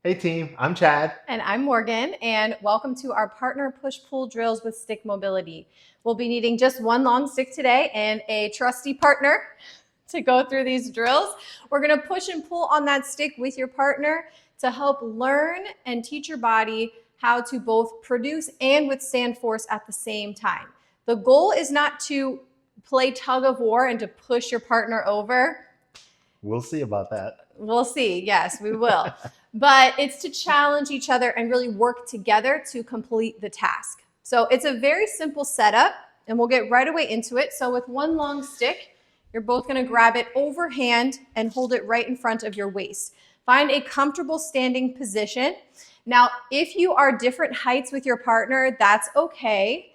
Hey team, I'm Chad. And I'm Morgan, and welcome to our partner push-pull drills with stick mobility. We'll be needing just one long stick today and a trusty partner to go through these drills. We're gonna push and pull on that stick with your partner to help learn and teach your body how to both produce and withstand force at the same time. The goal is not to play tug of war and to push your partner over. We'll see about that. We'll see. Yes, we will. But it's to challenge each other and really work together to complete the task. So it's a very simple setup, and we'll get right away into it. So with one long stick, you're both going to grab it overhand and hold it right in front of your waist. Find a comfortable standing position. Now, if you are different heights with your partner, that's okay.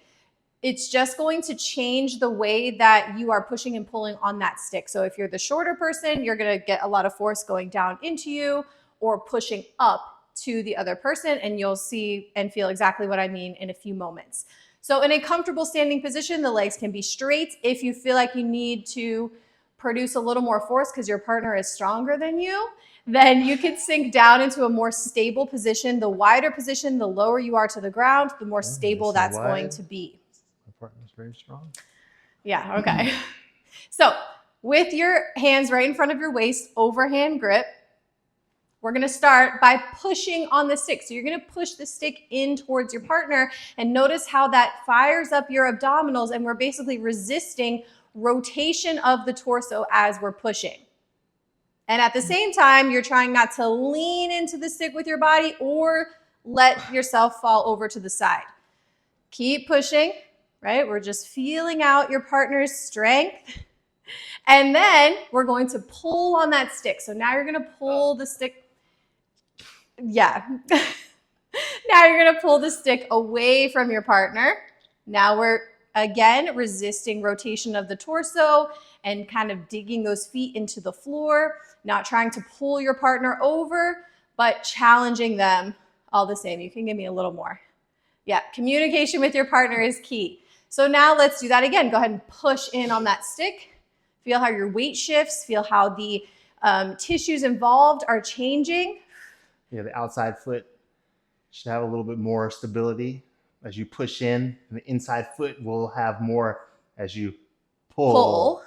It's just going to change the way that you are pushing and pulling on that stick. So if you're the shorter person, you're going to get a lot of force going down into you or pushing up to the other person, and you'll see and feel exactly what I mean in a few moments. So in a comfortable standing position, the legs can be straight. If you feel like you need to produce a little more force because your partner is stronger than you, then you can sink down into a more stable position. The wider position, the lower you are to the ground, the more stable that's going to be. My partner's very strong. Yeah, okay. So with your hands right in front of your waist, overhand grip, we're gonna start by pushing on the stick. So you're gonna push the stick in towards your partner, and notice how that fires up your abdominals, and we're basically resisting rotation of the torso as we're pushing. And at the same time, you're trying not to lean into the stick with your body or let yourself fall over to the side. Keep pushing, right? We're just feeling out your partner's strength. And then we're going to pull on that stick. So now you're gonna pull the stick. Yeah. Now you're gonna pull the stick away from your partner. Now we're again resisting rotation of the torso and kind of digging those feet into the floor, not trying to pull your partner over, but challenging them all the same. You can give me a little more. Yeah, communication with your partner is key. So now let's do that again. Go ahead and push in on that stick. Feel how your weight shifts. Feel how the tissues involved are changing. Yeah, the outside foot should have a little bit more stability as you push in, and the inside foot will have more as you pull.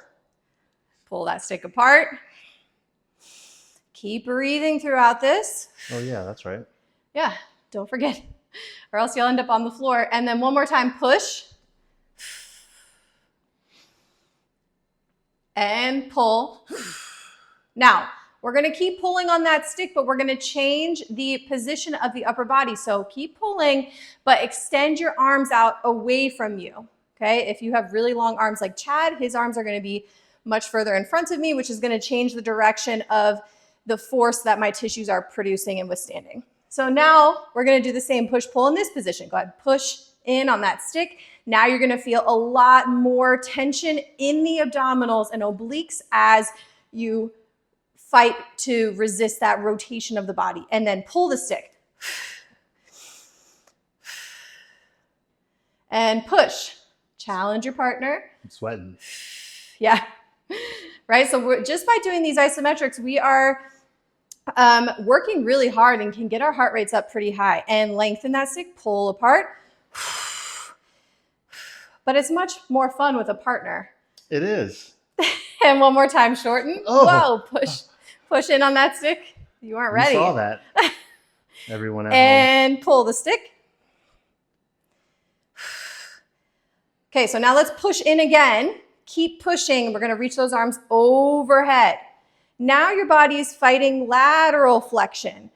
Pull that stick apart. Keep breathing throughout this. Oh yeah, that's right. Yeah, don't forget, or else you'll end up on the floor. And then one more time, push. And pull. Now, we're gonna keep pulling on that stick, but we're gonna change the position of the upper body. So keep pulling, but extend your arms out away from you, okay? If you have really long arms like Chad, his arms are gonna be much further in front of me, which is gonna change the direction of the force that my tissues are producing and withstanding. So now we're gonna do the same push-pull in this position. Go ahead, push in on that stick. Now you're gonna feel a lot more tension in the abdominals and obliques as you fight to resist that rotation of the body. And then pull the stick. And push. Challenge your partner. I'm sweating. Yeah. Right? So just by doing these isometrics, we are working really hard and can get our heart rates up pretty high. And lengthen that stick, pull apart. But it's much more fun with a partner. It is. And one more time, shorten. Oh. Whoa, push in on that stick. You weren't ready. You saw that. Everyone at home. And pull the stick. Okay, so now let's push in again. Keep pushing. We're gonna reach those arms overhead. Now your body is fighting lateral flexion.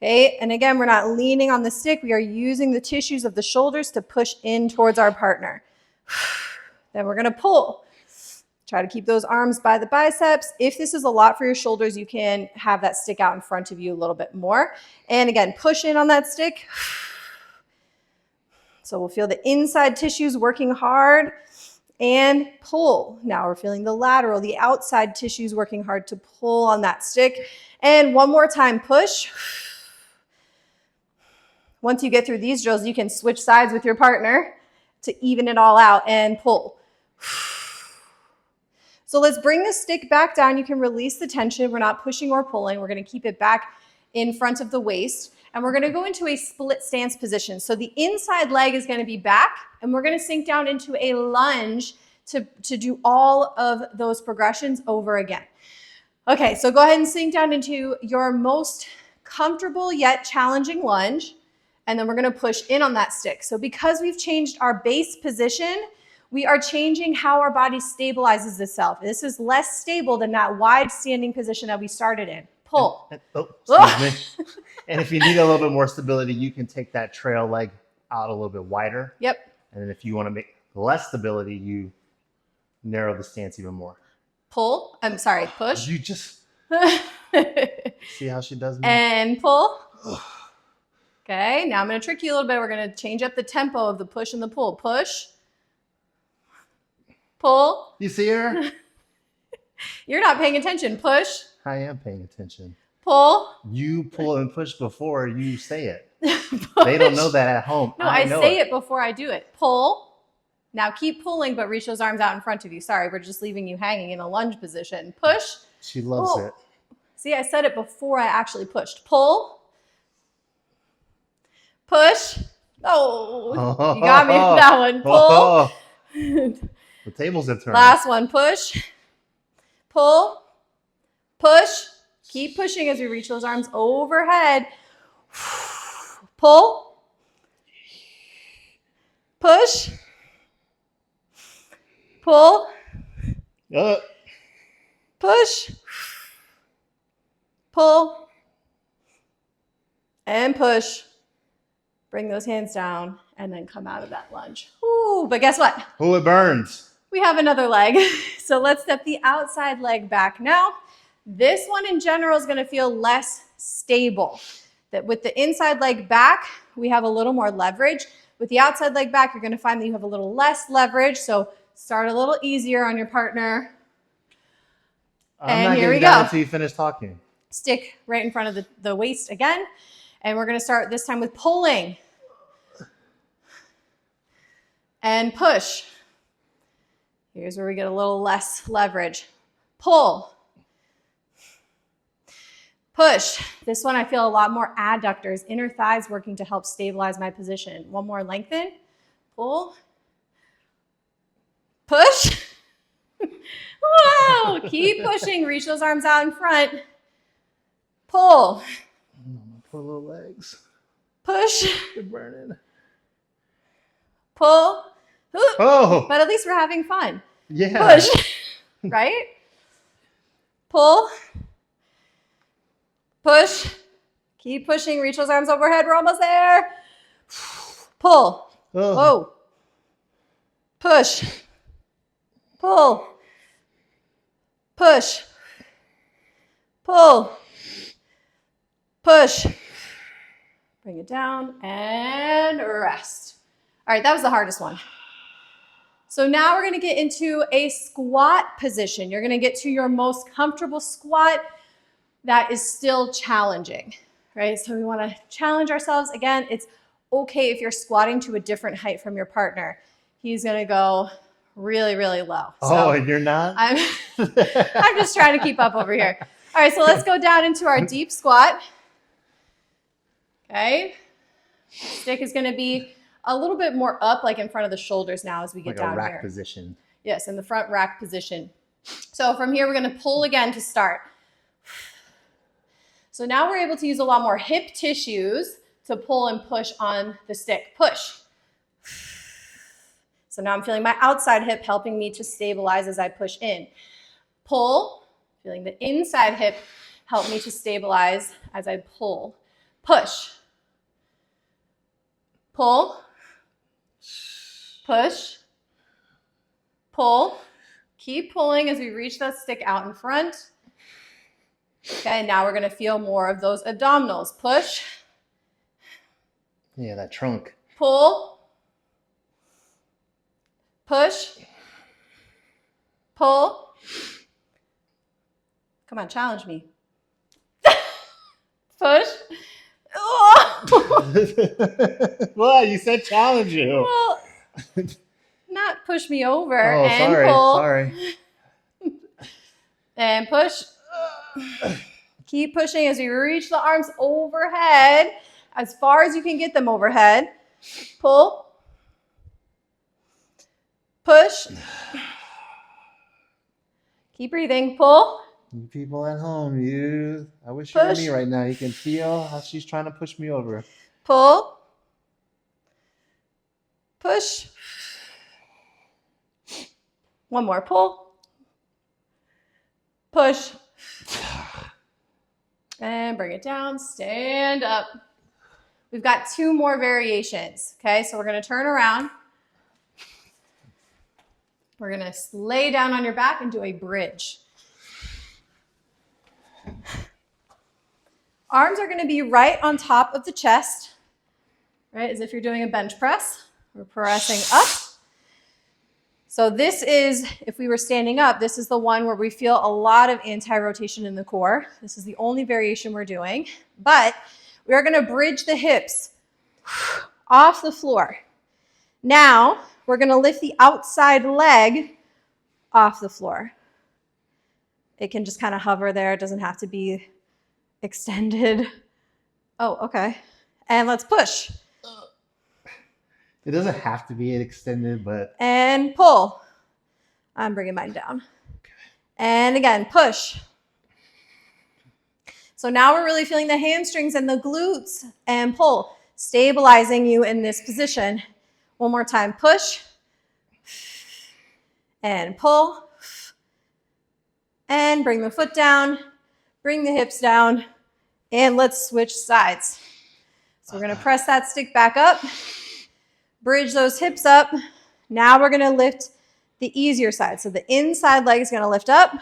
Okay, and again, we're not leaning on the stick. We are using the tissues of the shoulders to push in towards our partner. Then we're gonna pull. Try to keep those arms by the biceps. If this is a lot for your shoulders, you can have that stick out in front of you a little bit more. And again, push in on that stick. So we'll feel the inside tissues working hard and pull. Now we're feeling the lateral, the outside tissues working hard to pull on that stick. And one more time, push. Once you get through these drills, you can switch sides with your partner to even it all out and pull. So let's bring the stick back down. You can release the tension. We're not pushing or pulling. We're going to keep it back in front of the waist. And we're going to go into a split stance position. So the inside leg is going to be back, and we're going to sink down into a lunge to do all of those progressions over again. Okay, so go ahead and sink down into your most comfortable yet challenging lunge, and then we're going to push in on that stick. So because we've changed our base position, we are changing how our body stabilizes itself. This is less stable than that wide standing position that we started in. Pull. Excuse me. And if you need a little bit more stability, you can take that trail leg out a little bit wider. Yep. And then if you want to make less stability, you narrow the stance even more. Pull. I'm sorry, push. You just see how she does me? And pull. Okay, now I'm going to trick you a little bit. We're going to change up the tempo of the push and the pull. Push. Pull. You see her? You're not paying attention. Push. I am paying attention. Pull. You pull and push before you say it. Push. They don't know that at home. No, I say it before I do it. Pull. Now keep pulling, but reach those arms out in front of you. Sorry, we're just leaving you hanging in a lunge position. Push. She loves it. See, I said it before I actually pushed. Pull. Push. Oh, you got me with that one. Pull. The tables have turned. Last one. Push. Pull. Push. Keep pushing as we reach those arms overhead. Pull. Push. Pull. Push. Pull. And push. Bring those hands down and then come out of that lunge. Ooh, but guess what? Oh, it burns. We have another leg. So let's step the outside leg back now. This one in general is going to feel less stable. That with the inside leg back, we have a little more leverage. With the outside leg back, you're going to find that you have a little less leverage. So start a little easier on your partner. I'm not getting down until you finish talking. Stick right in front of the waist again. And we're going to start this time with pulling. And push. Here's where we get a little less leverage. Pull. Push. This one I feel a lot more adductors, inner thighs working to help stabilize my position. One more, lengthen. Pull. Push. Whoa. Keep pushing. Reach those arms out in front. Pull. Poor little legs. Push. They're burning. Pull. Oh. But at least we're having fun. Yeah. Push. Right? Pull. Push. Keep pushing. Reach those arms overhead. We're almost there. Pull. Oh. Whoa. Push. Pull. Push. Pull. Push. Bring it down and rest. All right, that was the hardest one. So now we're going to get into a squat position. You're going to get to your most comfortable squat that is still challenging, right? So we want to challenge ourselves. Again, it's okay if you're squatting to a different height from your partner. He's going to go really, really low. So and you're not? I'm just trying to keep up over here. All right, so let's go down into our deep squat. Okay. Stick is going to be a little bit more up, like in front of the shoulders now as we get down here. Like a rack position. Yes, in the front rack position. So from here, we're going to pull again to start. So now we're able to use a lot more hip tissues to pull and push on the stick. Push. So now I'm feeling my outside hip helping me to stabilize as I push in. Pull. Feeling the inside hip help me to stabilize as I pull. Push. Pull. Push. Pull. Keep pulling as we reach that stick out in front. Okay, now we're going to feel more of those abdominals. Push. Yeah, that trunk. Pull. Push. Pull. Come on, challenge me. Push. Well, you said challenge you. Well, not push me over. Oh, and sorry. Pull. Sorry. And push. Keep pushing as you reach the arms overhead, as far as you can get them overhead. Pull. Push. Keep breathing. Pull. You people at home, I wish you were me right now. You can feel how she's trying to push me over. Pull. Push. One more. Pull. Push. And bring it down. Stand up. We've got 2 more variations. Okay, so we're going to turn around. We're going to lay down on your back and do a bridge. Arms are going to be right on top of the chest, right, as if you're doing a bench press. We're pressing up. So this is, if we were standing up, this is the one where we feel a lot of anti-rotation in the core. This is the only variation we're doing. But we are going to bridge the hips off the floor. Now, we're going to lift the outside leg off the floor. It can just kind of hover there. It doesn't have to be extended. Oh, okay. And let's push. It doesn't have to be extended, but... And pull. I'm bringing mine down. Okay. And again, push. So now we're really feeling the hamstrings and the glutes, and pull, stabilizing you in this position. One more time, push. And pull. And bring the foot down. Bring the hips down. And let's switch sides. So we're going to press that stick back up. Bridge those hips up. Now we're going to lift the easier side. So the inside leg is going to lift up.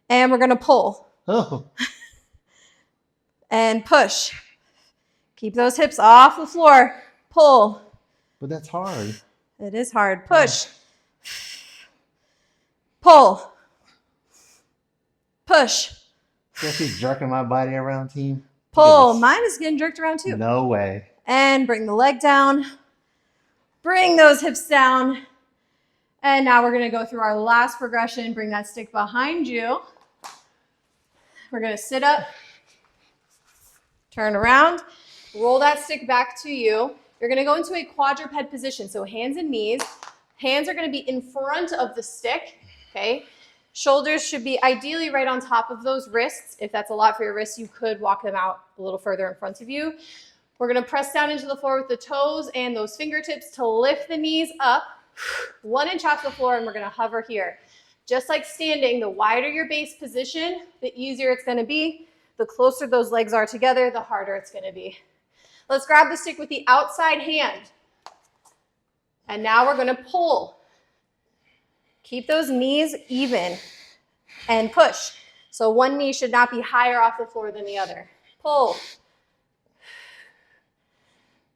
And we're going to pull. Oh. And push. Keep those hips off the floor. Pull. But that's hard. It is hard. Push. Pull. Push. Feel she's jerking my body around, team? Pull. Mine is getting jerked around too. No way. And bring the leg down. Bring those hips down. And now we're going to go through our last progression. Bring that stick behind you. We're going to sit up. Turn around. Roll that stick back to you. You're going to go into a quadruped position. So hands and knees. Hands are going to be in front of the stick. Okay. Shoulders should be ideally right on top of those wrists. If that's a lot for your wrists, you could walk them out a little further in front of you. We're going to press down into the floor with the toes and those fingertips to lift the knees up 1 inch off the floor, and we're going to hover here. Just like standing, the wider your base position, the easier it's going to be. The closer those legs are together, the harder it's going to be. Let's grab the stick with the outside hand. And now we're going to pull. Keep those knees even and push. So one knee should not be higher off the floor than the other. Pull.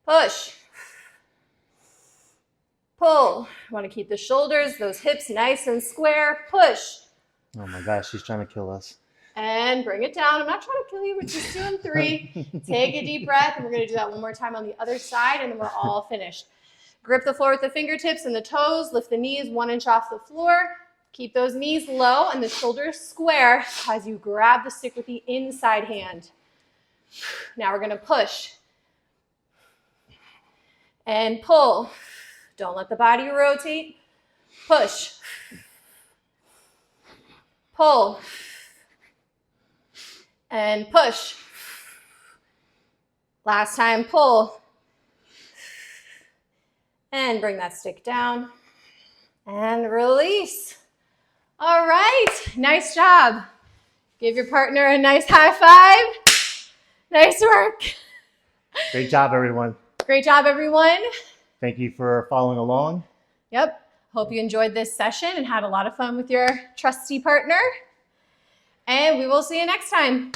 Push. Pull. You want to keep the shoulders, those hips nice and square. Push. Oh my gosh, she's trying to kill us. And bring it down. I'm not trying to kill you. We're just doing 3. Take a deep breath, and we're going to do that one more time on the other side, and then we're all finished. Grip the floor with the fingertips and the toes. Lift the knees 1 inch off the floor. Keep those knees low and the shoulders square as you grab the stick with the inside hand. Now we're going to push. And pull. Don't let the body rotate. Push. Pull. And push. Last time, pull. And bring that stick down. And release. All right, nice job. Give your partner a nice high five. Nice work. Great job, everyone. Great job, everyone. Thank you for following along. Yep. Hope you enjoyed this session and had a lot of fun with your trusty partner. And we will see you next time.